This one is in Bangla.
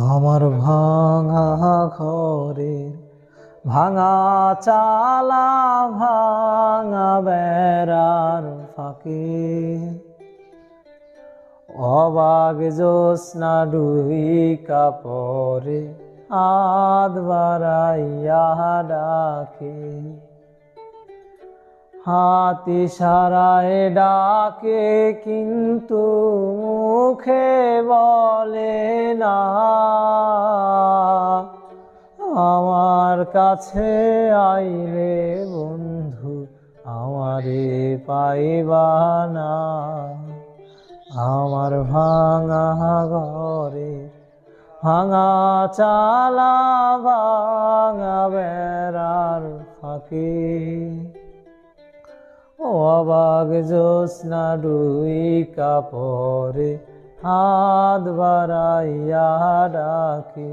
আমার ভাঙা ঘরের ভাঙা চালা ভাঙা বেড়ার ফাঁকে অবাক জ্যোৎস্না ডুইকা পরে হাত বাড়াইয়া ডাকে, হাত ইশারায় ডাকে কিন্তু মুখে বলে না। আমার কাছে আইলে বন্ধু আমারে পাইবা না। আমার ভাঙা ঘরে ভাঙা চালা ভাঙা বেড়ার ফাঁকে অবাক জ্যোৎস্না ডুইকা পরে হাত বাড়াইয়া ডাকে।